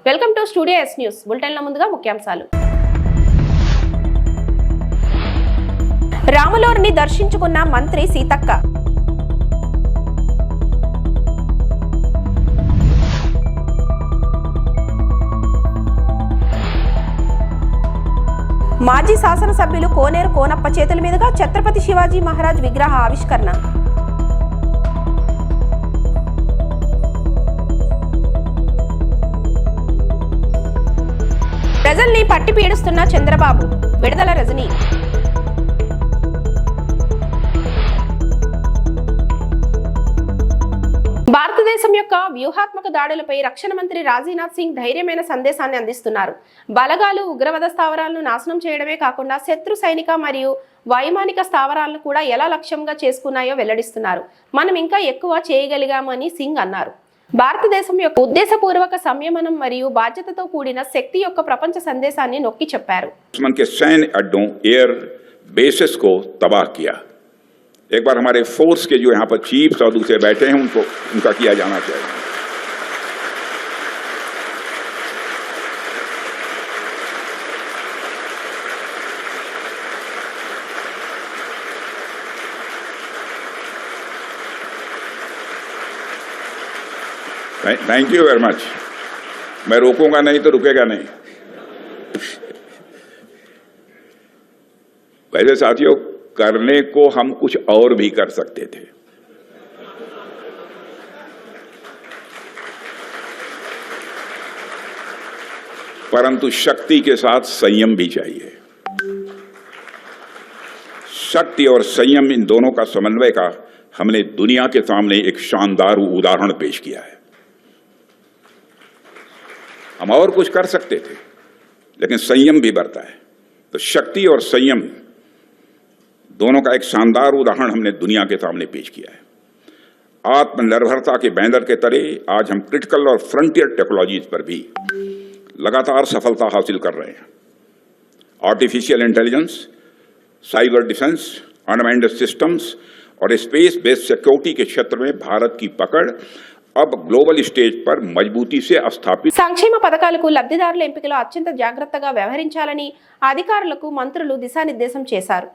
Welcome to studio S news. బులెటిన్ల ముందుగా ముఖ్యాంశాలు. రాములూరుని దర్శించుకున్న మంత్రి సీతక్క. మాజీ శాసనసభ్యులు కోనేరు కోనప్ప చేతుల మీదుగా ఛత్రపతి శివాజీ మహారాజ్ విగ్రహ ఆవిష్కరణ. ప్రజల్ని పట్టి పీడిస్తున్న చంద్రబాబు, విడుదల రజనీ. భారతదేశం యొక్క వ్యూహాత్మక దాడులపై రక్షణ మంత్రి రాజ్నాథ్ సింగ్ ధైర్యమైన సందేశాన్ని అందిస్తున్నారు. బలగాలు ఉగ్రవాద స్థావరాలను నాశనం చేయడమే కాకుండా శత్రు సైనిక మరియు వైమానిక స్థావరాలను కూడా ఎలా లక్ష్యంగా చేసుకున్నాయో వెల్లడిస్తున్నారు. మనం ఇంకా ఎక్కువ చేయగలిగామని సింగ్ అన్నారు. భారతదేశం యొక్క ఉద్దేశపూర్వక సంయమనం మరియు బాధ్యతతో కూడిన శక్తి యొక్క ప్రపంచ సందేశాన్ని నొక్కి చెప్పారు. सैन्य अड्डों एयर बेसिस को तबाह किया. एक बार हमारे फोर्स के जो यहाँ पर चीफ्स और दूसरे बैठे हैं उनका किया जाना चाहिए. Thank you very much. मैं रोकूंगा नहीं तो रुकेगा नहीं. वैसे साथियों, करने को हम कुछ और भी कर सकते थे. परंतु शक्ति के साथ संयम भी चाहिए. शक्ति और संयम, इन दोनों का समन्वय का हमने दुनिया के सामने एक शानदार उदाहरण पेश किया है. हम और कुछ कर सकते थे, लेकिन संयम भी बरता है. तो शक्ति और संयम दोनों का एक शानदार उदाहरण हमने दुनिया के सामने पेश किया है. आत्मनिर्भरता के बैनर के तले आज हम क्रिटिकल और फ्रंटियर टेक्नोलॉजीज पर भी लगातार सफलता हासिल कर रहे हैं. Artificial intelligence, cyber defence, unmanned systems और स्पेस बेस्ड सिक्योरिटी के क्षेत्र में भारत की पकड़ अब గ్లోబల్ స్టేజ్ पर मजबूती से स्थापित. సంక్షేమ పథకాలకు లబ్ధిదారుల ఎంపికలో అత్యంత జాగ్రత్తగా వ్యవహరించాలని అధికారులకు మంత్రులు దిశానిర్దేశం చేశారు.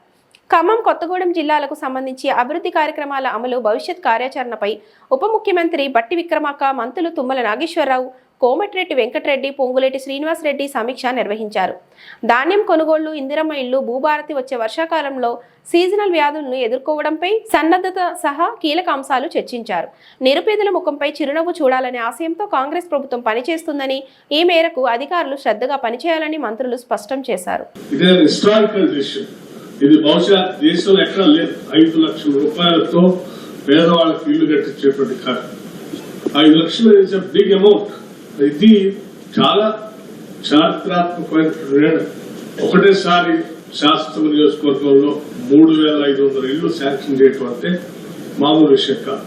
ఖమ్మం, కొత్తగూడెం జిల్లాలకు సంబంధించి అభివృద్ధి కార్యక్రమాల అమలు, భవిష్యత్ కార్యాచరణపై ఉప ముఖ్యమంత్రి బట్టి విక్రమార్క, మంత్రులు తుమ్మల నాగేశ్వరరావు, కోమటిరెడ్డి వెంకటరెడ్డి, పొంగులేటి శ్రీనివాసరెడ్డి సమీక్ష నిర్వహించారు. ధాన్యం కొనుగోళ్లు, ఇందిరమ్మ ఇళ్లు, భూభారతి వచ్చే వర్షాకాలంలో సీజనల్ వ్యాధులను ఎదుర్కోవడంపై సన్నద్ధత సహా కీలక అంశాలు చర్చించారు. నిరుపేదల ముఖంపై చిరునవ్వు చూడాలనే ఆశయంతో కాంగ్రెస్ ప్రభుత్వం పనిచేస్తుందని, ఈ మేరకు అధికారులు శ్రద్ధగా పనిచేయాలని మంత్రులు స్పష్టం చేశారు. ఇది బహుశా దేశంలో ఎక్కడ లేదు. 5 లక్షల రూపాయలతో పేదవాళ్ళకి ఇల్లు కట్టించేటువంటి కార్యక్రమం. 5 లక్షలు ఇస్ ఎ బిగ్ అమౌంట్. ఇది చాలా చారిత్రాత్మకమైన నిర్ణయం. ఒకటేసారి శాసనసభ నియోజకవర్గంలో 3,500 ఇళ్లు శాంక్షన్ చేయటం అంటే మామూలు విషయం కాదు.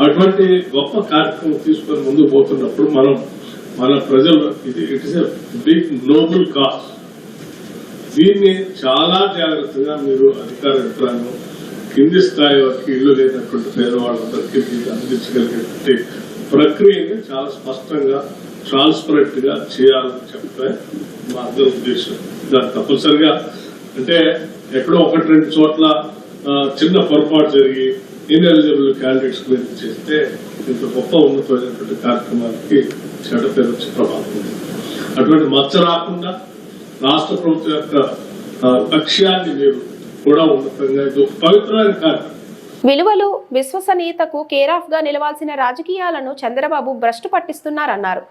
అటువంటి గొప్ప కార్యక్రమం తీసుకొని ముందుకు పోతున్నప్పుడు మన ప్రజలు it is a big noble cause. దీన్ని చాలా జాగ్రత్తగా మీరు అధికార యంత్రాంగం కింది స్థాయి వరకు ఇల్లు లేనటువంటి పేదవాళ్ళందరికీ అందించగలిగేటువంటి ప్రక్రియని చాలా స్పష్టంగా, ట్రాన్స్పరెంట్ గా చేయాలని చెప్పే మా అందరి ఉద్దేశం. దాన్ని తప్పనిసరిగా అంటే ఎక్కడో 1-2 చోట్ల చిన్న పొరపాటు జరిగి ఇన్ఎలిజిబుల్ క్యాండిడేట్స్ గురించి చేస్తే ఇంత గొప్ప ఉన్నతమైనటువంటి కార్యక్రమానికి చెడ్డ పేరు వచ్చే ప్రమాదం ఉంది. అటువంటి మచ్చ రాకుండా రాష్ట్ర ప్రభుత్వం యొక్క లక్ష్యాన్ని మీరు కూడా ఉన్నతంగా ఇది ఒక పవిత్రమైన కార్యక్రమం. విలువలు, విశ్వసనీయతకు కేరాఫ్ గా నిలవాల్సిన రాజకీయాలను చంద్రబాబు భ్రష్టు పట్టిస్తున్నారన్నారు.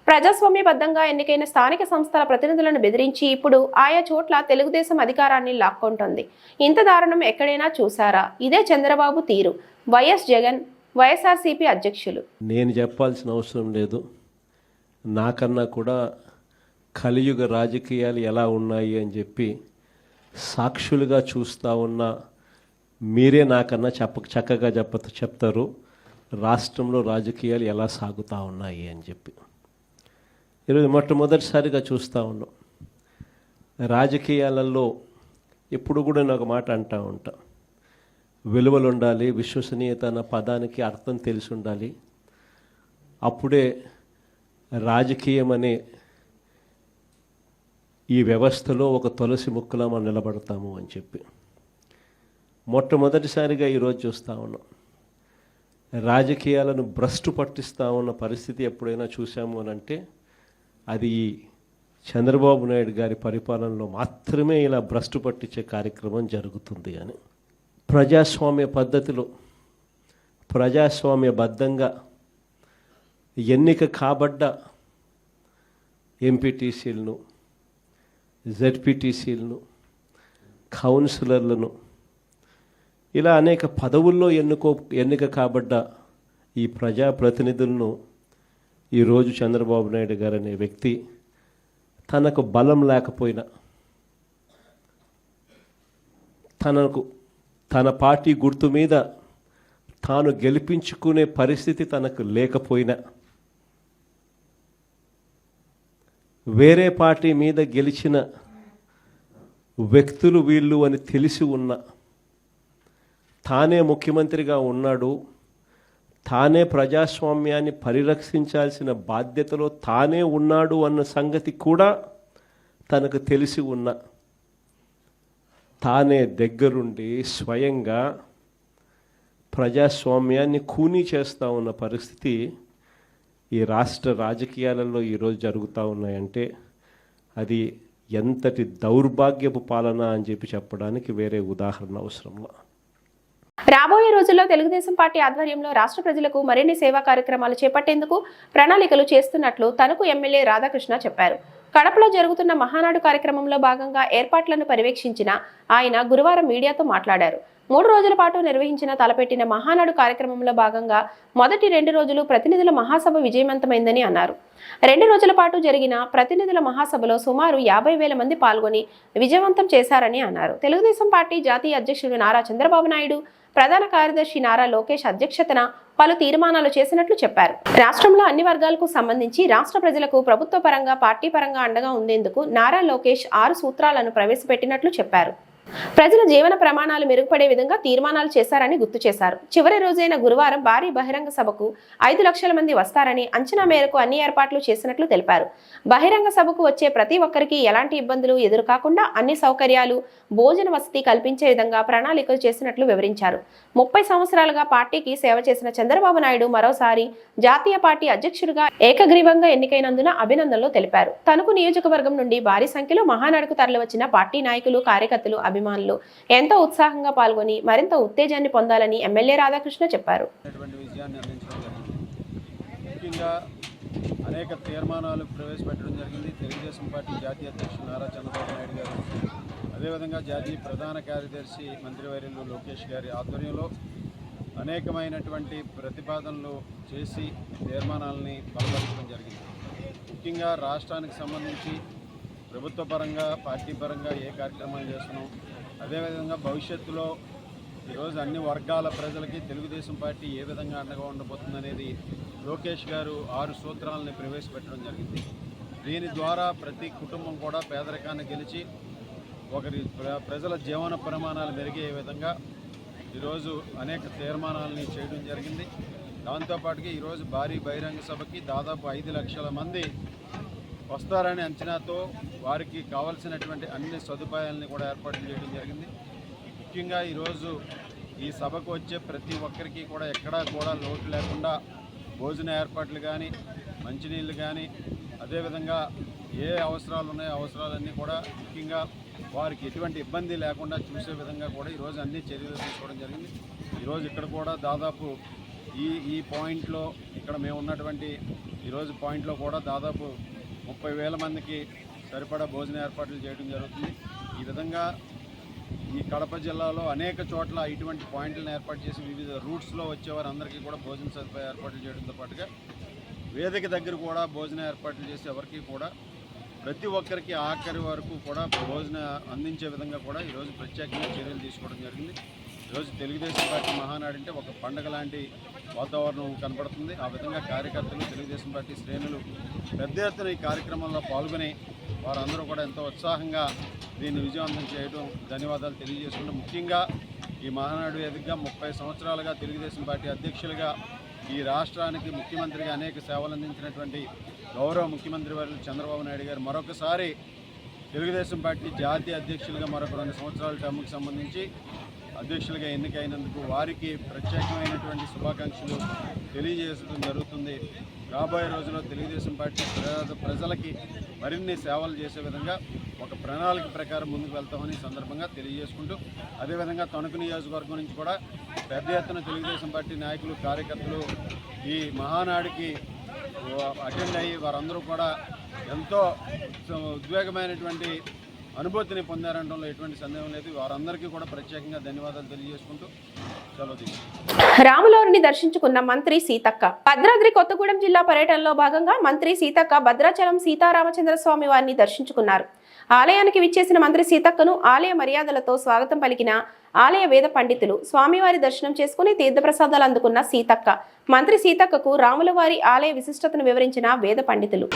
ప్రజాస్వామ్యబద్ధంగా ఎన్నికైన స్థానిక సంస్థల ప్రతినిధులను బెదిరించి ఇప్పుడు ఆయా చోట్ల తెలుగుదేశం అధికారాన్ని లాక్కొంటోంది. ఇంత దారుణం ఎక్కడైనా చూసారా? ఇదే చంద్రబాబు తీరు. వైఎస్ జగన్, వైఎస్ఆర్సీపీ అధ్యక్షులు. నేను చెప్పాల్సిన అవసరం లేదు. నాకన్నా కూడా కలియుగ రాజకీయాలు ఎలా ఉన్నాయి అని చెప్పి సాక్షులుగా చూస్తూ ఉన్న మీరే నాకన్నా చక్కగా చెప్తారు రాష్ట్రంలో రాజకీయాలు ఎలా సాగుతూ ఉన్నాయి అని చెప్పి. ఈరోజు మొట్టమొదటిసారిగా చూస్తూ ఉన్నాం. రాజకీయాలలో ఎప్పుడు కూడా నేను ఒక మాట అంటూ ఉంటా, విలువలు ఉండాలి, విశ్వసనీయత అన్న పదానికి అర్థం తెలిసి ఉండాలి. అప్పుడే రాజకీయం అనే ఈ వ్యవస్థలో ఒక తులసి ముక్కలా మనం నిలబడతాము అని చెప్పి మొట్టమొదటిసారిగా ఈరోజు చూస్తూ ఉన్నాం. రాజకీయాలను భ్రష్టు పట్టిస్తూ ఉన్న పరిస్థితి ఎప్పుడైనా చూసాము అని అంటే అది చంద్రబాబు నాయుడు గారి పరిపాలనలో మాత్రమే ఇలా భ్రష్టు పట్టించే కార్యక్రమం జరుగుతుంది అని. ప్రజాస్వామ్య పద్ధతిలో ప్రజాస్వామ్యబద్ధంగా ఎన్నిక కాబడ్డ ఎంపీటీసీలను, జెడ్పీటీసీలను, కౌన్సిలర్లను ఇలా అనేక పదవుల్లో ఎన్నిక కాబడ్డ ఈ ప్రజాప్రతినిధులను ఈరోజు చంద్రబాబు నాయుడు గారు అనే వ్యక్తి తనకు బలం లేకపోయినా, తన పార్టీ గుర్తు మీద తాను గెలిపించుకునే పరిస్థితి తనకు లేకపోయినా, వేరే పార్టీ మీద గెలిచిన వ్యక్తులు వీళ్ళు అని తెలిసి ఉన్న, తానే ముఖ్యమంత్రిగా ఉన్నాడు, తానే ప్రజాస్వామ్యాన్ని పరిరక్షించాల్సిన బాధ్యతలో తానే ఉన్నాడు అన్న సంగతి కూడా తనకు తెలిసి ఉన్న, తానే దగ్గరుండి స్వయంగా ప్రజాస్వామ్యాన్ని ఖూనీ చేస్తూ ఉన్న పరిస్థితి ఈ రాష్ట్ర రాజకీయాలలో ఈరోజు జరుగుతూ ఉన్నాయంటే అది ఎంతటి దౌర్భాగ్యపు పాలన అని చెప్పడానికి వేరే ఉదాహరణ అవసరంలా. రాబోయే రోజుల్లో తెలుగుదేశం పార్టీ ఆధ్వర్యంలో రాష్ట్ర ప్రజలకు మరిన్ని సేవా కార్యక్రమాలు చేపట్టేందుకు ప్రణాళికలు చేస్తున్నట్లు తణుకు ఎమ్మెల్యే రాధాకృష్ణ చెప్పారు. కడపలో జరుగుతున్న మహానాడు కార్యక్రమంలో భాగంగా ఏర్పాట్లను పర్యవేక్షించిన ఆయన గురువారం మీడియాతో మాట్లాడారు. 3 రోజుల పాటు నిర్వహించిన తలపెట్టిన మహానాడు కార్యక్రమంలో భాగంగా మొదటి 2 రోజులు ప్రతినిధుల మహాసభ విజయవంతమైందని అన్నారు. 2 రోజుల పాటు జరిగిన ప్రతినిధుల మహాసభలో సుమారు 50,000 మంది పాల్గొని విజయవంతం చేశారని అన్నారు. తెలుగుదేశం పార్టీ జాతీయ అధ్యక్షుడు నారా చంద్రబాబు నాయుడు, ప్రధాన కార్యదర్శి నారా లోకేష్ అధ్యక్షతన పలు తీర్మానాలు చేసినట్లు చెప్పారు. రాష్ట్రంలో అన్ని వర్గాలకు సంబంధించి రాష్ట్ర ప్రజలకు ప్రభుత్వ పరంగా, పార్టీ పరంగా అండగా ఉండేందుకు నారా లోకేష్ 6 సూత్రాలను ప్రవేశపెట్టినట్లు చెప్పారు. ప్రజల జీవన ప్రమాణాలు మెరుగుపడే విధంగా తీర్మానాలు చేశారని గుర్తు చేశారు. చివరి రోజైన గురువారం భారీ బహిరంగ సభకు 5 లక్షల మంది వస్తారని, అంచనా మేరకు అన్ని ఏర్పాట్లు చేసినట్లు తెలిపారు. బహిరంగ సభకు వచ్చే ప్రతి ఒక్కరికి ఎలాంటి ఇబ్బందులు ఎదురుకాకుండా అన్ని సౌకర్యాలు, భోజన వసతి కల్పించే విధంగా ప్రణాళికలు చేసినట్లు వివరించారు. 30 సంవత్సరాలుగా పార్టీకి సేవ చేసిన చంద్రబాబు నాయుడు మరోసారి జాతీయ పార్టీ అధ్యక్షుడిగా ఏకగ్రీవంగా ఎన్నికైనందున అభినందనలు తెలిపారు. తణుకు నియోజకవర్గం నుండి భారీ సంఖ్యలో మహానాడుకు తరలివచ్చిన పార్టీ నాయకులు, కార్యకర్తలు, అభిమానులు ఎంతో ఉత్సాహంగా పాల్గొని మరింత ఉత్తేజాన్ని పొందాలని ఎమ్మెల్యే రాధాకృష్ణ చెప్పారు. అనేక తీర్మానాలు ప్రవేశపెట్టడం జరిగింది. తెలుగుదేశం పార్టీ జాతీయ అధ్యక్షుడు నారా చంద్రబాబు నాయుడు గారు, అదేవిధంగా జాతీయ ప్రధాన కార్యదర్శి మంత్రివర్యులు లోకేష్ గారి ఆధ్వర్యంలో అనేకమైనటువంటి ప్రతిపాదనలు చేసి తీర్మానాలని బలపరచడం జరిగింది. ముఖ్యంగా రాష్ట్రానికి సంబంధించి ప్రభుత్వ పరంగా, పార్టీ పరంగా ఏ కార్యక్రమాలు చేస్తున్నాం, అదేవిధంగా భవిష్యత్తులో ఈరోజు అన్ని వర్గాల ప్రజలకి తెలుగుదేశం పార్టీ ఏ విధంగా అండగా ఉండబోతుందనేది లోకేష్ గారు 6 సూత్రాలని ప్రవేశపెట్టడం జరిగింది. దీని ద్వారా ప్రతి కుటుంబం కూడా పేదరికాన్ని గెలిచి ఒకరి ప్రజల జీవన ప్రమాణాలు మెరుగే విధంగా ఈరోజు అనేక తీర్మానాలని చేయడం జరిగింది. దాంతోపాటుగా ఈరోజు భారీ బహిరంగ సభకి దాదాపు 5 లక్షల మంది వస్తారనే అంచనాతో వారికి కావాల్సినటువంటి అన్ని సదుపాయాలని కూడా ఏర్పాటు చేయడం జరిగింది. ముఖ్యంగా ఈరోజు ఈ సభకు వచ్చే ప్రతి ఒక్కరికి కూడా ఎక్కడా కూడా లోటు లేకుండా భోజన ఏర్పాట్లు కానీ, మంచినీళ్ళు కానీ, అదేవిధంగా ఏ అవసరాలు ఉన్నాయో అవసరాలన్నీ కూడా ముఖ్యంగా వారికి ఎటువంటి ఇబ్బంది లేకుండా చూసే విధంగా కూడా ఈరోజు అన్ని చర్యలు తీసుకోవడం జరిగింది. ఈరోజు ఇక్కడ కూడా దాదాపు ఈ పాయింట్లో, ఇక్కడ మేము ఉన్నటువంటి ఈరోజు పాయింట్లో కూడా దాదాపు 30,000 మందికి సరిపడా భోజన ఏర్పాట్లు చేయడం జరుగుతుంది. ఈ విధంగా ఈ కడప జిల్లాలో అనేక చోట్ల ఇటువంటి పాయింట్లను ఏర్పాటు చేసి వివిధ రూట్స్లో వచ్చేవారు అందరికీ కూడా భోజన సదుపాయ ఏర్పాట్లు చేయడంతో పాటుగా వేదిక దగ్గర కూడా భోజన ఏర్పాట్లు చేసి ఎవరికి కూడా ప్రతి ఒక్కరికి ఆఖరి వరకు కూడా భోజన అందించే విధంగా కూడా ఈరోజు ప్రత్యేకంగా చర్యలు తీసుకోవడం జరిగింది. ఈరోజు తెలుగుదేశం పార్టీ మహానాడు అంటే ఒక పండగ లాంటి వాతావరణం కనపడుతుంది. ఆ విధంగా కార్యకర్తలు, తెలుగుదేశం పార్టీ శ్రేణులు పెద్ద ఎత్తున ఈ కార్యక్రమంలో పాల్గొని వారందరూ కూడా ఎంతో ఉత్సాహంగా దీన్ని విజయవంతం చేయడం ధన్యవాదాలు తెలియజేసుకుంటూ, ముఖ్యంగా ఈ మహానాడు వేదికగా 30 సంవత్సరాలుగా తెలుగుదేశం పార్టీ అధ్యక్షులుగా ఈ రాష్ట్రానికి ముఖ్యమంత్రిగా అనేక సేవలు అందించినటువంటి గౌరవ ముఖ్యమంత్రి వర్యులు చంద్రబాబు నాయుడు గారు మరొకసారి తెలుగుదేశం పార్టీ జాతీయ అధ్యక్షులుగా మరొక 2 సంవత్సరాల టర్మ్కి సంబంధించి అధ్యక్షులుగా ఎన్నికైనందుకు వారికి ప్రత్యేకమైనటువంటి శుభాకాంక్షలు తెలియజేయడం జరుగుతుంది. రాబోయే రోజుల్లో తెలుగుదేశం పార్టీ ప్రజలకి మరిన్ని సేవలు చేసే విధంగా ఒక ప్రణాళిక ప్రకారం ముందుకు వెళ్తామని సందర్భంగా తెలియజేసుకుంటూ, అదేవిధంగా తణుకు నియోజకవర్గం నుంచి కూడా పెద్ద ఎత్తున తెలుగుదేశం పార్టీ నాయకులు, కార్యకర్తలు ఈ మహానాడికి అటెండ్ అయ్యి వారందరూ కూడా ఎంతో ఉద్వేగమైనటువంటి అనుభూతిని పొందారనడంలో ఎటువంటి సందేహం లేదు. వారందరికీ కూడా ప్రత్యేకంగా ధన్యవాదాలు తెలియజేసుకుంటూ సెలవు తీసుకుంటాం. రాములవారిని దర్శించుకున్న మంత్రి సీతక్క. భద్రాద్రి కొత్తగూడెం జిల్లా పర్యటనలో భాగంగా మంత్రి సీతక్క భద్రాచలం సీతారామచంద్ర స్వామి వారిని దర్శించుకున్నారు. ఆలయానికి విచ్చేసిన మంత్రి సీతక్కను ఆలయ మర్యాదలతో స్వాగతం పలికిన ఆలయ వేద పండితులు. స్వామివారి దర్శనం చేసుకుని తీర్థప్రసాదాలు అందుకున్న సీతక్క. మంత్రి సీతక్కకు రాములవారి ఆలయ విశిష్టతను వివరించిన వేద పండితులు.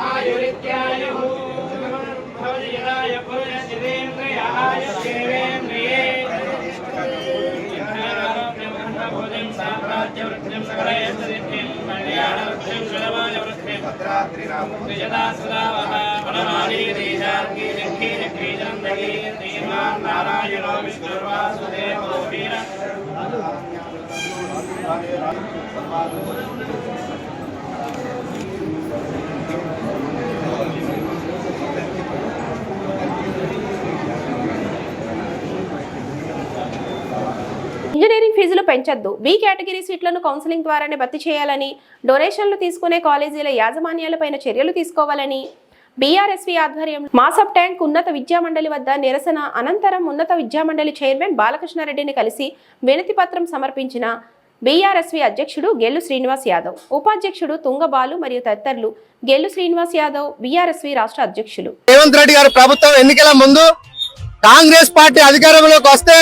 ఆయురిత్యాయుః ఇంజనీరింగ్ ఫీజులు పెంచొద్దు, బి కేటగిరీ సీట్లను కౌన్సిలింగ్ ద్వారానే భర్తీ చేయాలని, డొనేషన్లు తీసుకునే కాలేజీల యాజమాన్యాలపైన చర్యలు తీసుకోవాలని బీఆర్ఎస్వి ఆధ్వర్యంలో మాసబ్ ట్యాంక్ ఉన్నత విద్యామండలి వద్ద నిరసన అనంతరం ఉన్నత విద్యామండలి చైర్మన్ బాలకృష్ణారెడ్డిని కలిసి వినతి పత్రం సమర్పించిన బీఆర్ఎస్వి అధ్యక్షుడు గెల్లు శ్రీనివాస్ యాదవ్, ఉపాధ్యక్షుడు తుంగబాలు మరియు తదితరులు. గెల్లు శ్రీనివాస్ యాదవ్ బీఆర్ఎస్వి రాష్ట్ర అధ్యక్షులు. రేవంత్ రెడ్డి గారి ప్రభుత్వం ఎన్నికల ముందు కాంగ్రెస్ పార్టీ అధికారంలోకి వస్తే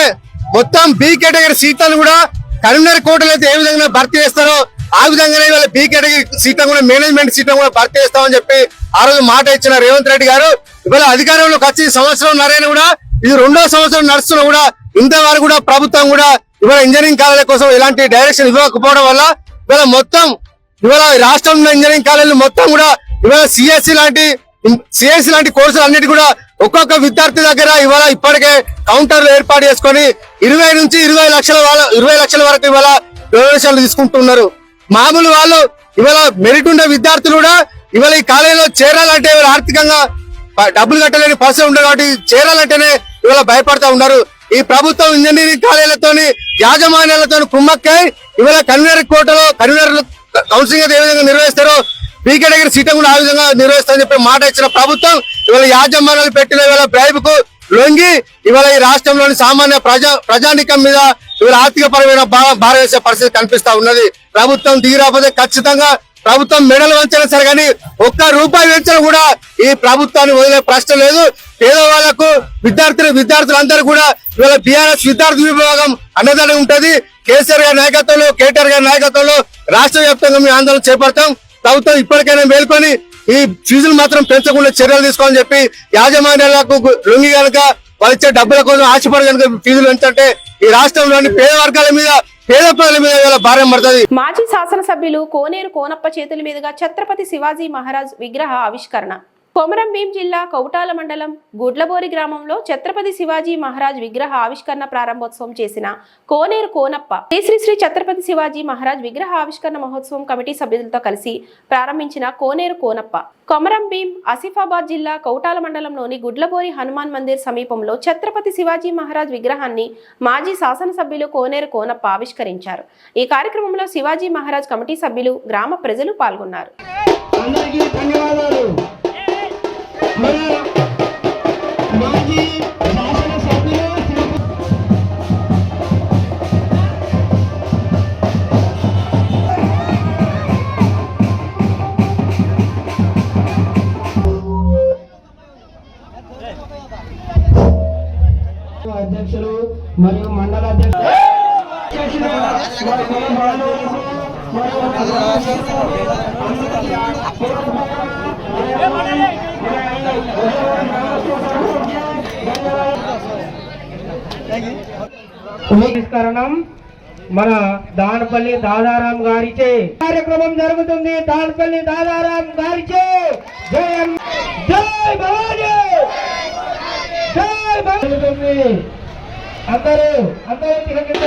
మొత్తం బి కేటగిరీ సీట్లను కూడా కరీంనగర్ కోటలో అయితే ఏ విధంగా భర్తీ చేస్తారో ఆ విధంగానే ఇవాళ బి కేటగిరీ సీట్లను కూడా మేనేజ్మెంట్ సీట్లను కూడా భర్తీ చేస్తామని చెప్పి ఆ రోజు మాట ఇచ్చిన రేవంత్ రెడ్డి గారు ఇవాళ అధికారంలోకి వచ్చి సంవత్సరం నరేను కూడా ఇది 2వ సంవత్సరం నడుస్తున్నా కూడా ఇంతవరకు కూడా ప్రభుత్వం కూడా ఇవాళ ఇంజనీరింగ్ కాలేజీల కోసం ఎలాంటి డైరెక్షన్ ఇవ్వకపోవడం వల్ల ఇవాళ మొత్తం ఇవాళ రాష్ట్రంలో ఇంజనీరింగ్ కాలేజీలు మొత్తం కూడా ఇవాళ సిఎస్సి లాంటి కోర్సులు అన్నిటి కూడా ఒక్కొక్క విద్యార్థి దగ్గర ఇవాళ ఇప్పటికే కౌంటర్లు ఏర్పాటు చేసుకొని 20 నుంచి 20 లక్షల వరకు ఇవాళ డొనేషన్లు తీసుకుంటున్నారు. మామూలు వాళ్ళు ఇవాళ మెరిట్ ఉండే విద్యార్థులు కూడా ఇవాళ ఈ కాలేజీలో చేరాలంటే ఇవాళ ఆర్థికంగా డబ్బులు కట్టలేని పరిస్థితి ఉండదు కాబట్టి చేరాలంటేనే ఇవాళ భయపడతా ఉన్నారు. ఈ ప్రభుత్వం ఇంజనీరింగ్ కాలేజీలతోని యాజమాన్యాలతో కుమ్మక్కై ఇవాళ కన్వీనర్ కౌన్సిలింగ్ ఏ విధంగా నిర్వహిస్తారో బి కేటగిరీ సీట్ కూడా ఆ విధంగా నిర్వహిస్తారని చెప్పి మాట ఇచ్చిన ప్రభుత్వం ఇవాళ యాజమాన్యాలు పెట్టిన ఇవాళ బ్రైబ్ కు లొంగి ఇవాళ ఈ రాష్ట్రంలోని సామాన్య ప్రజానికం మీద ఇవాళ ఆర్థిక పరమైన భారం వేసే పరిస్థితి కనిపిస్తా ఉన్నది. ప్రభుత్వం దిగిరాకపోతే ఖచ్చితంగా ప్రభుత్వం మెడలు వంచినా సరే కానీ ఒక్క రూపాయి పెంచడం కూడా ఈ ప్రభుత్వాన్ని వదిలే ప్రశ్న లేదు. పేదవాళ్లకు విద్యార్థులందరూ కూడా ఇవాళ బీఆర్ఎస్ విద్యార్థి విభాగం అన్నదానం ఉంటది. కేసీఆర్ గారి నాయకత్వంలో కేటీఆర్ గారి నాయకత్వంలో రాష్ట్ర వ్యాప్తంగా మేము ఆందోళన చేపడతాం. ప్రభుత్వం ఇప్పటికైనా మేల్కొని ఈ ఫీజులు మాత్రం పెంచకుండా చర్యలు తీసుకోవాలని చెప్పి యాజమాన్యాలకు లొంగి కనుక వాళ్ళు ఇచ్చే డబ్బుల కోసం ఆశపడి కనుక ఫీజులు పెంచంటే ఈ రాష్ట్రంలోని పేద వర్గాల మీద పేద ప్రజల మీద భారం పడుతుంది. మాజీ శాసనసభ్యులు కోనేరు కోనప్ప చేతుల మీదుగా ఛత్రపతి శివాజీ మహారాజ్ విగ్రహ ఆవిష్కరణ. కొమరంభీం జిల్లా కౌటాల మండలం గుడ్లబోరి గ్రామంలో ఛత్రపతి శివాజీ మహారాజ్ విగ్రహ ఆవిష్కరణ ప్రారంభోత్సవం చేసిన కోనేరు కోనప్ప శ్రీ ఛత్రపతి శివాజీ మహారాజ్ విగ్రహ ఆవిష్కరణ మహోత్సవం కమిటీ సభ్యులతో కలిసి ప్రారంభించిన కోనేరు కోనప్ప కొమరంభీం ఆసిఫాబాద్ జిల్లా కౌటాల మండలంలోని గుడ్లబోరి హనుమాన్ మందిర్ సమీపంలో ఛత్రపతి శివాజీ మహారాజ్ విగ్రహాన్ని మాజీ శాసనసభ్యులు కోనేరు కోనప్ప ఆవిష్కరించారు. ఈ కార్యక్రమంలో శివాజీ మహారాజ్ కమిటీ సభ్యులు, గ్రామ ప్రజలు పాల్గొన్నారు. అధ్యక్షులు మరియు మండల పునఃస్కరణం మన దానపల్లి దాదారాం గారిచే కార్యక్రమం జరుగుతుంది. దానపల్లి దాదారాం గారిచే జై భవానీ జై భవానీ. అందరూ జరిగింది.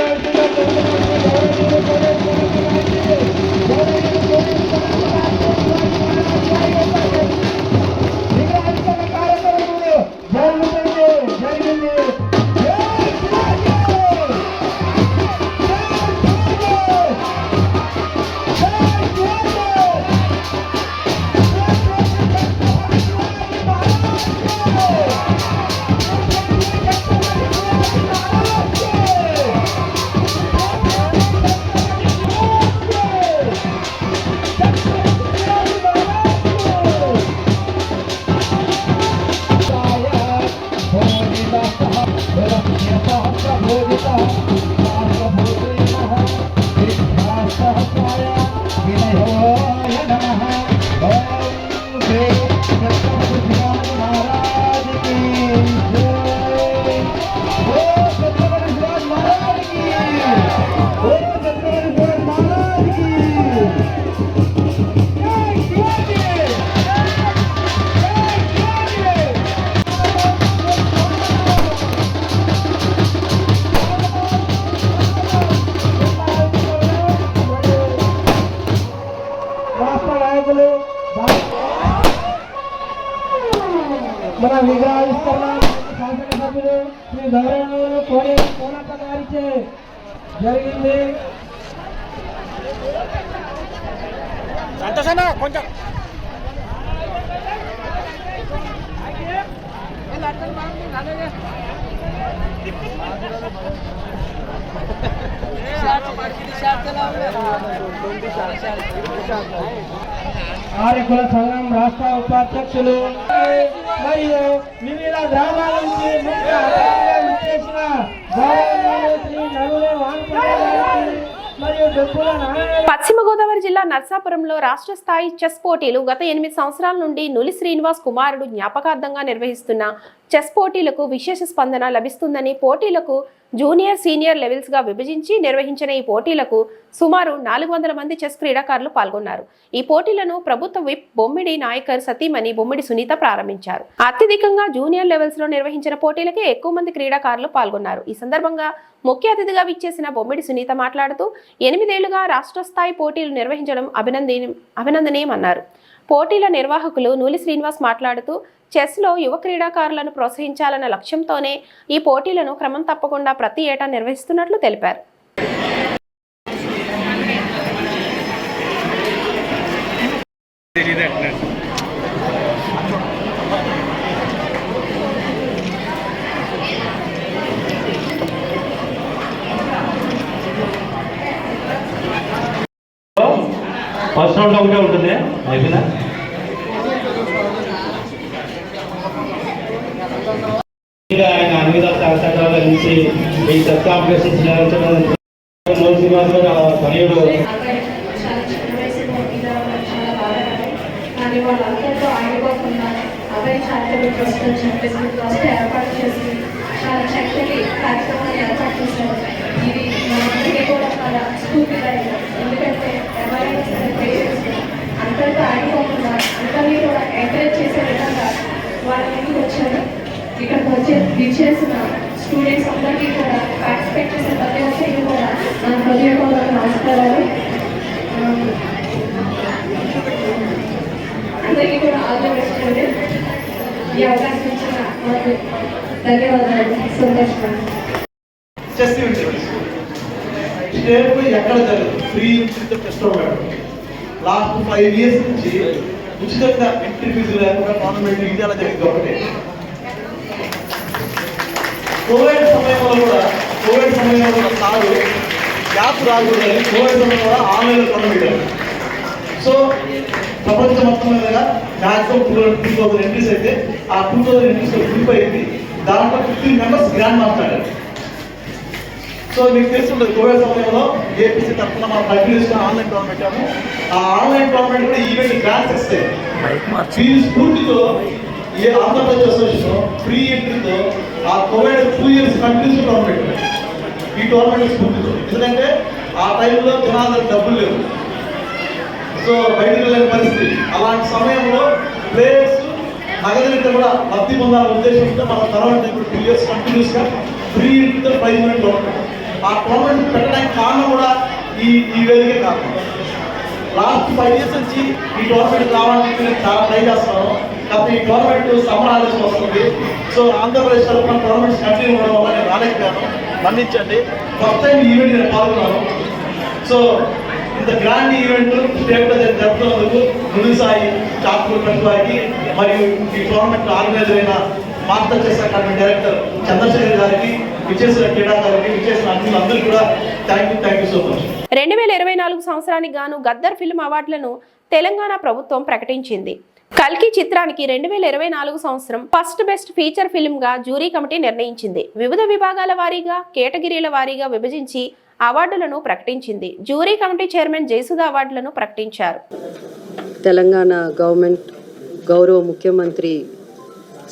మన విగ్రహావిష్కరణ శాసనసభ్యులు శ్రీ గౌరవనీయులు కోనేరు కోనప్ప గారిచే జరిగింది. ఆర్యకుల సంఘం రాష్ట్ర ఉపాధ్యక్షులు మరియు వివిధ గ్రామాల నుంచి ముఖ్య అతిథిగా విచ్చేసిన గౌరవనీయులు శ్రీ నలుగురు వానపల్లి మరియు డొక్కుల నారాయణ. పశ్చిమ గోదావరి జిల్లా నర్సాపురంలో రాష్ట్ర స్థాయి చెస్ పోటీలు గత 8 సంవత్సరాల నుండి నులి శ్రీనివాస్ కుమారుడు జ్ఞాపకార్థంగా నిర్వహిస్తున్న చెస్ పోటీలకు విశేష స్పందన లభిస్తుందని, పోటీలకు జూనియర్ సీనియర్ లెవెల్స్ గా విభజించి నిర్వహించిన ఈ పోటీలకు సుమారు 400 మంది చెస్ క్రీడాకారులు పాల్గొన్నారు. ఈ పోటీలను ప్రభుత్వ విప్ బొమ్మిడి నాయకర్ సతీమణి బొమ్మిడి సునీత ప్రారంభించారు. అత్యధికంగా జూనియర్ లెవెల్స్ లో నిర్వహించిన పోటీలకే ఎక్కువ మంది క్రీడాకారులు పాల్గొన్నారు. ఈ సందర్భంగా ముఖ్య అతిథిగా విచ్చేసిన బొమ్మిడి సునీత మాట్లాడుతూ 8 ఏళ్లుగా రాష్ట్ర స్థాయి పోటీలు నిర్వహించడం అభినందనీయమన్నారు. పోటీల నిర్వాహకులు నూలి శ్రీనివాస్ మాట్లాడుతూ చెస్లో యువ క్రీడాకారులను ప్రోత్సహించాలన్న లక్ష్యంతోనే ఈ పోటీలను క్రమం తప్పకుండా ప్రతి ఏటా నిర్వహిస్తున్నట్లు తెలిపారు. ఫస్ట్ రౌండ్ ఒకటే ఉంటుంది అయిపోయిందా? ఆయన అన్ని సంవత్సరాల నుంచి ఈ చెస్ కాంపిటీషన్స్ నిర్వహించడం శ్రీనివాస్ గారు తనయుడు. కానీ వాళ్ళందరితో ఆగిపోకుండా అభయ చారిటబుల్ ట్రస్ట్ అని చెప్పేసి ట్రస్ట్ ఏర్పాటు చేసి చాలా చక్కటి కార్యక్రమాన్ని ఏర్పాటు చేశారు. ఇది మనందరికీ కూడా చాలా స్ఫూర్తిదాయకం. ఎందుకంటే ఎవరైనా సరే పేషెంట్స్ అందరితో ఆగిపోకుండా అందరినీ కూడా ఎంకరేజ్ చేసే విధంగా వాళ్ళ ముందుకు వచ్చారు. ఇక్కడికి విచ్చేసిన స్టూడెంట్స్ అందరికీ కూడా పార్టిసిపేట్ చేసే ప్రతి ఒక్కరికి కూడా నా హృదయపూర్వక నమస్కారాలు. అందరికీ కూడా ఆల్ ది బెస్ట్ అండి. ఈ అవకాశం ఇచ్చిన మాకు ధన్యవాదాలు. సంతోషం. స్టేట్ ఎక్కడ జరగదు ఫ్రీ ఉచిత టెస్ట్ లాస్ట్ 5 years నుంచి ఉచితంగా ఎంట్రీ ఫీజు లేకుండా గవర్నమెంట్ ఇండియాలో జరిగింది ఒకటే. కోవిడ్ సమయంలో కూడా సారు గ్యాప్ రాకూడదని కోవిడ్ సమయంలో కూడా ఆన్లైన్లో కొనబెట్టారు. సో ప్రపంచం మొత్తం మీద మ్యాక్సిమం 2000 ఎంట్రీస్ అయితే ఆ 2000 ఎంట్రీస్లో గ్రూప్ అయింది. దాంట్లో 15 members గ్రాండ్ మాట్లాడారు. సో మీకు తెలుసుంటుంది కోవిడ్ సమయంలో ఏపీసీ తరఫున మా ప్రైమ్ మినిస్టర్ ఆన్లైన్ టోర్నమెంట్ పెట్టాము. ఆ ఆన్లైన్ టోర్నమెంట్ కూడా ఈవెంట్ గ్రాంట్స్ ఇస్తే ఈ స్ఫూర్తితో ఏ ఆంధ్రప్రదేశ్ అసోసియేషన్ ఫ్రీ ఎంట్రీతో ఆ కోవిడ్ 2 years కంటిన్యూస్ టోర్నమెంట్ ఈ టోర్నమెంట్ స్ఫూర్తితో. ఎందుకంటే ఆ టైంలో జనాలకు డబ్బులు లేవు, సో బయటకు వెళ్ళని పరిస్థితి. అలాంటి సమయంలో ప్లేయర్స్ నగదులతో కూడా లబ్ధి పొందాలనే ఉద్దేశంతో మన తర్వాత ఇప్పుడు 2 years కంటిన్యూస్గా ఫ్రీ ఎంట్రీతో ప్రైజ్ మనీ టోర్నమెంట్. ఆ టోర్నమెంట్ పెట్టడానికి కారణం కూడా ఈ వేదికే కారణం. లాస్ట్ 5 years నుంచి ఈ టోర్నమెంట్ రావాలని నేను చాలా ట్రై చేస్తున్నాను. కాబట్టి ఈ టోర్నమెంట్ సమ్మర్ హాలిడేస్ వస్తుంది. సో ఆంధ్రప్రదేశ్ తరఫున టోర్నమెంట్స్ కంటిన్యూ అవ్వడం వల్ల నేను రాలేకపోయాను, మన్నించండి. ఫస్ట్ టైం ఈవెంట్ నేను పాల్గొన్నాను. సో ఇంత గ్రాండ్ ఈవెంట్ స్టేట్లో జరుపుతున్నందుకు ముందు సాయి చాపూర్ కట్టు వారికి మరియు ఈ టోర్నమెంట్ ఆర్గనైజర్ అయిన master chess academy director Chandrasekhar గారికి, విచ్చేసిన క్రీడాకారులకి, విచ్చేసిన అందరూ కూడా థ్యాంక్ యూ సో మచ్. 2024 సంవత్సరానికి గాను గద్దర్ ఫిల్మ్ అవార్డులను తెలంగాణ ప్రభుత్వం ప్రకటించింది. కల్కి చిత్రానికి 2024 సంవత్సరం ఫస్ట్ బెస్ట్ ఫీచర్ ఫిల్మ్ గా జ్యూరీ కమిటీ నిర్ణయించింది. వివిధ విభాగాల వారీగా కేటగిరీల వారీగా విభజించి అవార్డులను ప్రకటించింది. జ్యూరీ కమిటీ చైర్మన్ జయసుధ అవార్డులను ప్రకటించారు. తెలంగాణ గవర్నమెంట్ గౌరవ ముఖ్యమంత్రి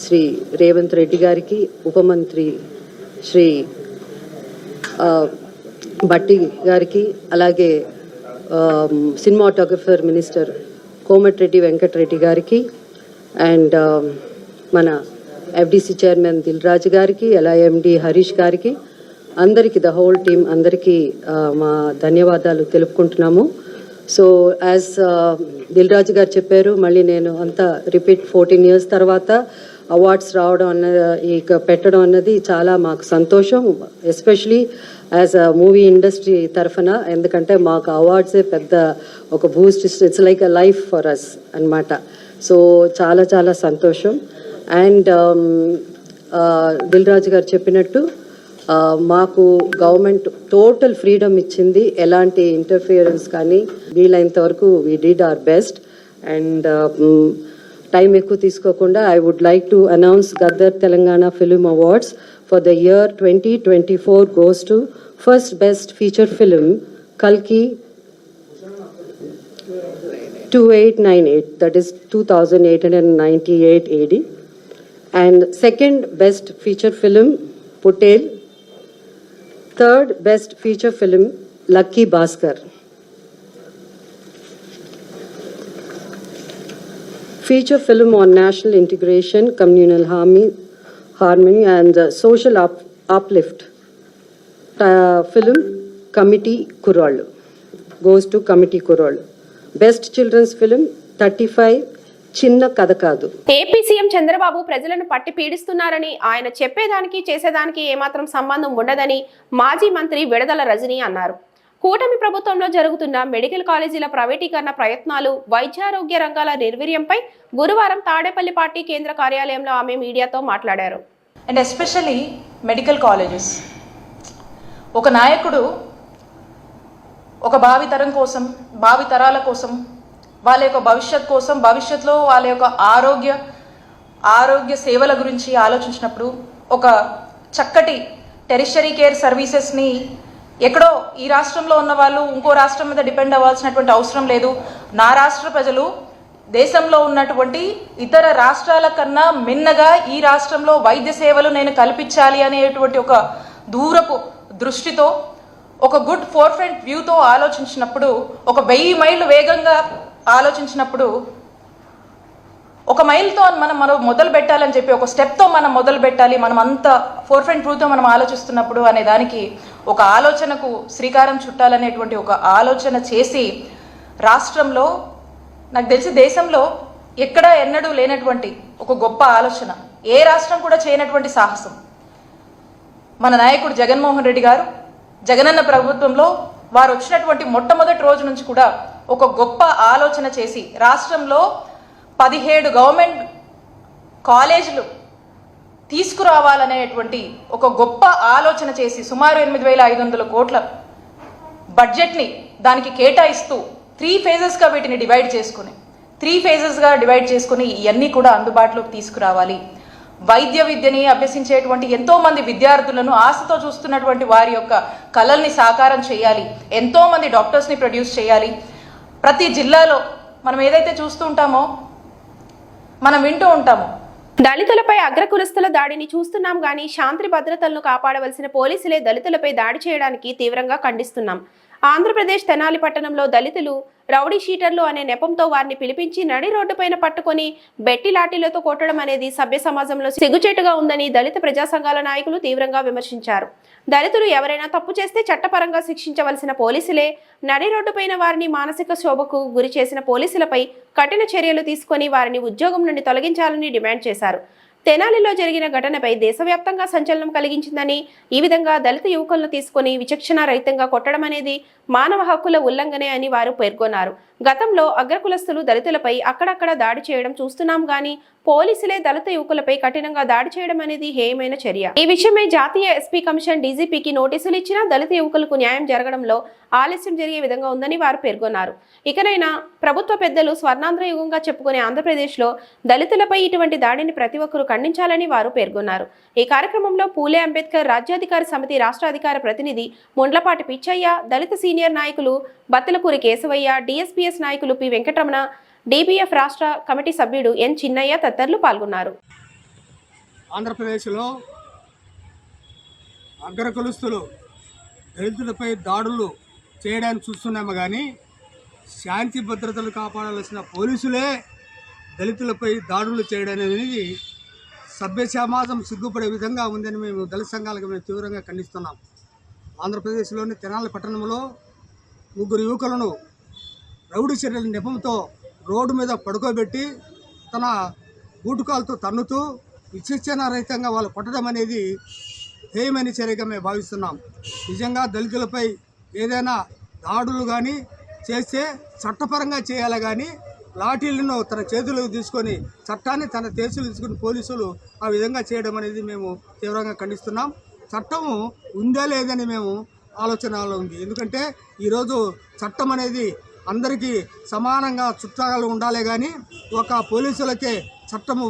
శ్రీ రేవంత్ రెడ్డి గారికి, ఉప మంత్రి శ్రీ బట్టి గారికి, అలాగే సినిమాటోగ్రఫర్ మినిస్టర్ కోమటిరెడ్డి వెంకటరెడ్డి గారికి, అండ్ మన ఎఫ్డిసి చైర్మన్ దిల్ రాజు గారికి, LIMD హరీష్ గారికి, అందరికీ ద హోల్ టీమ్ అందరికీ మా ధన్యవాదాలు తెలుపుకుంటున్నాము. సో యాజ్ దిల్ రాజు గారు చెప్పారు, మళ్ళీ నేను అంతా రిపీట్ 14 years తర్వాత అవార్డ్స్ రావడం ఇక పెట్టడం అన్నది చాలా మాకు సంతోషం, especially as a movie industry తరఫున. ఎందుకంటే మాకు అవార్డ్సే పెద్ద ఒక boost, it's like a life for us అన్నమాట. సో చాలా చాలా సంతోషం. అండ్ దిల్ రాజు గారు చెప్పినట్టు మాకు గవర్నమెంట్ టోటల్ ఫ్రీడమ్ ఇచ్చింది, ఎలాంటి ఇంటర్ఫియరెన్స్ కానీ వీలైనంత వరకు we did our best. And time ఎక్కువ తీసుకోకుండా I would like to announce Gaddar Telangana film awards for the year 2024 goes to first best feature film Kalki 2898, that is 2898 AD, and second best feature film Putel, third best feature film Lucky Bhaskar, feature film on national integration, communal harmony and social uplift, film Committee Kurral goes to Committee Kurral. Best children's film 35 చిన్న కథ కాదు. AP CM Chandrababu ప్రజలను పట్టి పీడిస్తున్నారని, ఆయన చెప్పేదానికి చేసేదానికి ఏమాత్రం సంబంధం ఉండదని మాజీ మంత్రి విడదల రజని అన్నారు. కూటమి ప్రభుత్వంలో జరుగుతున్న మెడికల్ కాలేజీల ప్రైవేటీకరణ ప్రయత్నాలు, వైద్యారోగ్య రంగాల నిర్వీర్యంపై గురువారం తాడేపల్లి పార్టీ కేంద్ర కార్యాలయంలో ఆమె మీడియాతో మాట్లాడారు. అండ్ ఎస్పెషల్లీ మెడికల్ కాలేజెస్, ఒక నాయకుడు ఒక భావితరం కోసం, భావితరాల కోసం, వాళ్ళ యొక్క భవిష్యత్ కోసం, భవిష్యత్తులో వాళ్ళ యొక్క ఆరోగ్య సేవల గురించి ఆలోచించినప్పుడు ఒక చక్కటి టెరిషరీ కేర్ సర్వీసెస్ని ఎక్కడో ఈ రాష్ట్రంలో ఉన్న వాళ్ళు ఇంకో రాష్ట్రం మీద డిపెండ్ అవ్వాల్సినటువంటి అవసరం లేదు. నా రాష్ట్ర ప్రజలు దేశంలో ఉన్నటువంటి ఇతర రాష్ట్రాల కన్నా మిన్నగా ఈ రాష్ట్రంలో వైద్య సేవలు నేను కల్పించాలి అనేటువంటి ఒక దూరపు దృష్టితో, ఒక గుడ్ ఫోర్ఫ్రంట్ వ్యూతో ఆలోచించినప్పుడు, ఒక 1000 మైళ్ళు వేగంగా ఆలోచించినప్పుడు, ఒక మైల్తో మనం మొదలు పెట్టాలని చెప్పి, ఒక స్టెప్తో మనం మొదలు పెట్టాలి, మనం అంత ఫోర్ఫ్రంట్ వ్యూతో మనం ఆలోచిస్తున్నప్పుడు అనే దానికి ఒక ఆలోచనకు శ్రీకారం చుట్టాలనేటువంటి ఒక ఆలోచన చేసి రాష్ట్రంలో, నాకు తెలిసి దేశంలో ఎక్కడా ఎన్నడూ లేనటువంటి ఒక గొప్ప ఆలోచన, ఏ రాష్ట్రం కూడా చేయనటువంటి సాహసం మన నాయకుడు జగన్మోహన్ రెడ్డి గారు, జగనన్న ప్రభుత్వంలో వారు వచ్చినటువంటి మొట్టమొదటి రోజు నుంచి కూడా ఒక గొప్ప ఆలోచన చేసి రాష్ట్రంలో 17 గవర్నమెంట్ కాలేజీలు తీసుకురావాలనేటువంటి ఒక గొప్ప ఆలోచన చేసి సుమారు 8,500 కోట్ల బడ్జెట్ని దానికి కేటాయిస్తూ 3 phases-గా వీటిని డివైడ్ చేసుకుని ఇవన్నీ కూడా అందుబాటులోకి తీసుకురావాలి. వైద్య విద్యని అభ్యసించేటువంటి ఎంతో మంది విద్యార్థులను ఆశతో చూస్తున్నటువంటి వారి యొక్క కలల్ని సాకారం చేయాలి. ఎంతో మంది డాక్టర్స్ని ప్రొడ్యూస్ చేయాలి. ప్రతి జిల్లాలో మనం ఏదైతే చూస్తూ ఉంటామో, మనం వింటూ ఉంటామో, దళితులపై అగ్రకులస్తుల దాడిని చూస్తున్నాం గానీ శాంతి భద్రతలను కాపాడవలసిన పోలీసులే దళితులపై దాడి చేయడానికి తీవ్రంగా ఖండిస్తున్నాం. ఆంధ్రప్రదేశ్ తెనాలి పట్టణంలో దళితులు రౌడీ షీటర్లు అనే నెపంతో వారిని పిలిపించి నడి రోడ్డుపైన పట్టుకొని బెట్టి లాఠీలతో కొట్టడం అనేది సభ్య సమాజంలో సిగ్గుచేటుగా ఉందని దళిత ప్రజా సంఘాల నాయకులు తీవ్రంగా విమర్శించారు. దళితులు ఎవరైనా తప్పు చేస్తే చట్టపరంగా శిక్షించవలసిన పోలీసులే నడి రోడ్డుపైన వారిని మానసిక శోభకు గురి చేసిన పోలీసులపై కఠిన చర్యలు తీసుకొని వారిని ఉద్యోగం నుండి తొలగించాలని డిమాండ్ చేశారు. తెనాలిలో జరిగిన ఘటనపై దేశవ్యాప్తంగా సంచలనం కలిగించిందని, ఈ విధంగా దళిత యువకులను తీసుకుని విచక్షణ రహితంగా కొట్టడం అనేది మానవ హక్కుల ఉల్లంఘనే అని వారు పేర్కొన్నారు. గతంలో అగ్రకులస్తులు దళితులపై అక్కడక్కడ దాడి చేయడం చూస్తున్నాం గానీ పోలీసులే దళిత యువకులపై కఠినంగా దాడి చేయడం అనేది హేయమైన చర్య. ఈ విషయమై జాతీయ ఎస్పీ కమిషన్ డీజీపీకి నోటీసులు ఇచ్చినా దళిత యువకులకు న్యాయం జరగడంలో ఆలస్యం జరిగే విధంగా ఉందని వారు పేర్కొన్నారు. ఇకనైనా ప్రభుత్వ పెద్దలు స్వర్ణాంధ్ర యుగంగా చెప్పుకునే ఆంధ్రప్రదేశ్లో దళితులపై ఇటువంటి దాడిని ప్రతి ఒక్కరూ ఖండించాలని వారు పేర్కొన్నారు. ఈ కార్యక్రమంలో పూలే అంబేద్కర్ రాజ్యాధికార సమితి రాష్ట్ర అధికార ప్రతినిధి ముండ్లపాటి పిచ్చయ్య, దళిత సీనియర్ నాయకులు బత్తలకూరి కేశవయ్య, డిఎస్పీఎస్ నాయకులు పి వెంకటరమణ, డిబిఎఫ్ రాష్ట్ర కమిటీ సభ్యుడు ఎన్ చిన్నయ్య తదితరులు పాల్గొన్నారు. ఆంధ్రప్రదేశ్లో అగ్రకులస్తులు దళితులపై దాడులు చేయడానికి చూస్తున్నాము కానీ శాంతి భద్రతలు కాపాడాల్సిన పోలీసులే దళితులపై దాడులు చేయడం అనేది సభ్య సమాజం సిగ్గుపడే విధంగా ఉందని మేము దళిత సంఘాలకు మేము తీవ్రంగా ఖండిస్తున్నాం. ఆంధ్రప్రదేశ్లోని తెనాలి పట్టణంలో 3 యువకులను రౌడీ చర్యల నెపంతో రోడ్డు మీద పడుకోబెట్టి తన బూటుకాలతో తన్నుతూ విచక్షణారహితంగా వాళ్ళు కొట్టడం అనేది హేయమైన చర్యగా మేము భావిస్తున్నాం. నిజంగా దళితులపై ఏదైనా దాడులు కానీ చేస్తే చట్టపరంగా చేయాలి, కానీ లాఠీలను తన చేతులకు తీసుకొని చట్టాన్ని తన చేతులు తీసుకుని పోలీసులు ఆ విధంగా చేయడం అనేది మేము తీవ్రంగా ఖండిస్తున్నాం. చట్టము ఉందా లేదని మేము ఆలోచనలో ఉంది. ఎందుకంటే ఈరోజు చట్టం అనేది అందరికీ సమానంగా చుట్టాలు ఉండాలి, కానీ ఒక పోలీసులకే చట్టము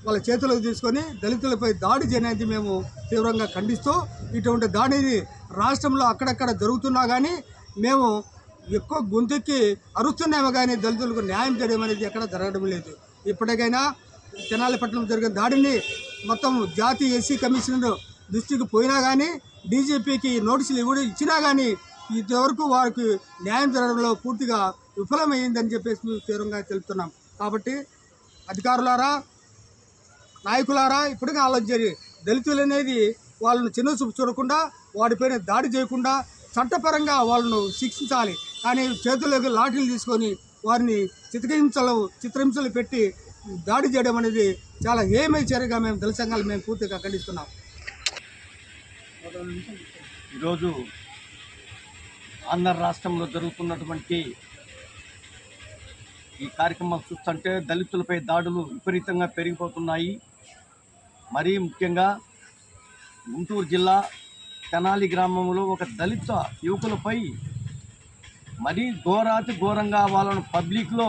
వాళ్ళ చేతులకు తీసుకొని దళితులపై దాడి చేయడానికి మేము తీవ్రంగా ఖండిస్తూ, ఇటువంటి దాడిని రాష్ట్రంలో అక్కడక్కడ జరుగుతున్నా కానీ మేము ఎక్కువ గొంతుకి అరుస్తున్నామో కానీ దళితులకు న్యాయం చేయడం అనేది ఎక్కడ జరగడం లేదు. ఇప్పటికైనా తెనాలి పట్టణం జరిగిన దాడిని మొత్తం జాతీయ ఎస్సీ కమిషనర్ దృష్టికి పోయినా కానీ, డీజీపీకి నోటీసులు ఇచ్చినా కానీ ఇంతవరకు వారికి న్యాయం జరగడంలో పూర్తిగా విఫలమైందని చెప్పేసి మేము తీవ్రంగా తెలుపుతున్నాం. కాబట్టి అధికారులారా, నాయకులారా ఇప్పటికే ఆలోచించారు. దళితులు అనేది వాళ్ళను చిన్న చూపు చూడకుండా, వాడిపైన దాడి చేయకుండా చట్టపరంగా వాళ్ళను శిక్షించాలి. కానీ చేతుల్లోకి లాఠీలు తీసుకొని వారిని చిత్రహింసలు పెట్టి దాడి చేయడం అనేది చాలా హేయమైన చర్యగా మేము దళిత సంఘాలు మేము పూర్తిగా ఖండిస్తున్నాం. ఈరోజు ఆంధ్ర రాష్ట్రంలో జరుగుతున్నటువంటి ఈ కార్యక్రమం చూస్తుంటే దళితులపై దాడులు విపరీతంగా పెరిగిపోతున్నాయి. మరీ ముఖ్యంగా గుంటూరు జిల్లా తెనాలి గ్రామంలో ఒక దళిత యువకులపై మరీ ఘోరంగా వాళ్ళను పబ్లిక్లో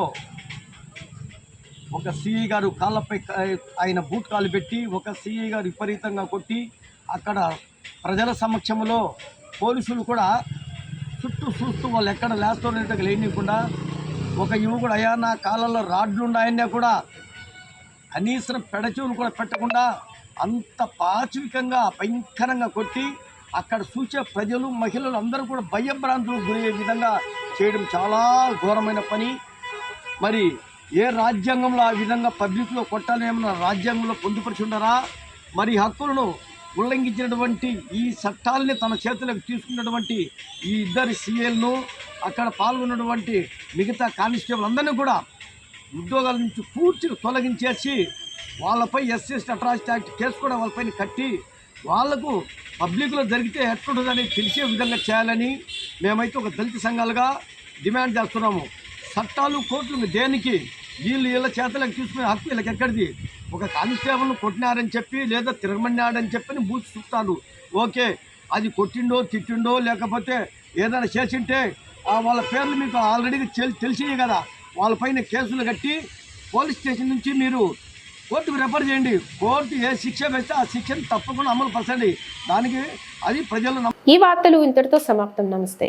ఒక సిఐ గారు కాళ్ళపై ఆయన బూట్ కాలు పెట్టి ఒక సిఐ గారు విపరీతంగా కొట్టి, అక్కడ ప్రజల సమక్షంలో పోలీసులు కూడా చుట్టూ చూస్తూ వాళ్ళు ఎక్కడ లేస్తున్నట్టుగా లేనికుండా, ఒక యువకుడు అయ్యా నా కాళ్ళలో రాడ్లు ఉన్నాయన్నా కూడా కనీసం పెడచెవులు కూడా పెట్టకుండా అంత పాశవికంగా భయంకరంగా కొట్టి అక్కడ చూసే ప్రజలు మహిళలు అందరూ కూడా భయభ్రాంతులకు గురయ్యే విధంగా చేయడం చాలా ఘోరమైన పని. మరి ఏ రాజ్యాంగంలో ఆ విధంగా పబ్లిక్లో కొట్టాలని ఏమన్నా రాజ్యాంగంలో పొందుపరిచి ఉండరా? మరి హక్కులను ఉల్లంఘించినటువంటి ఈ చట్టాలని తన చేతులకు తీసుకున్నటువంటి ఈ ఇద్దరి సీఎల్ను, అక్కడ పాల్గొన్నటువంటి మిగతా కానిస్టేబుల్ అందరినీ కూడా ఉద్యోగాల నుంచి పూర్తిగా తొలగించేసి వాళ్ళపై ఎస్సీ అట్రాసిటీ యాక్ట్ కేసు కూడా వాళ్ళపైన కట్టి వాళ్లకు పబ్లిక్లో జరిగితే ఎట్లుంటుందని తెలిసే విధంగా చేయాలని మేమైతే ఒక దళిత సంఘాలుగా డిమాండ్ చేస్తున్నాము. చట్టాలు కోర్టులు దేనికి? వీళ్ళ చేతలకు తీసుకునే హక్కు వీళ్ళకి ఎక్కడిది? ఒక కానిస్టేబుల్ను కొట్టినారని చెప్పి లేదా తిరగమన్నాడని చెప్పని బూచి చూపుతారు. ఓకే, అది కొట్టిండో తిట్టిండో లేకపోతే ఏదైనా చేసింటే వాళ్ళ పేర్లు మీకు ఆల్రెడీ తెలిసినాయి కదా. వాళ్ళపైన కేసులు కట్టి పోలీస్ స్టేషన్ నుంచి మీరు కోర్టుకు రెఫర్ చేయండి. కోర్టు ఏ శిక్ష వేస్తే ఆ శిక్షను తప్పకుండా అమలు పరచండి. దానికి అది ప్రజలు. ఈ వార్తలు ఇంతటితో సమాప్తం. నమస్తే.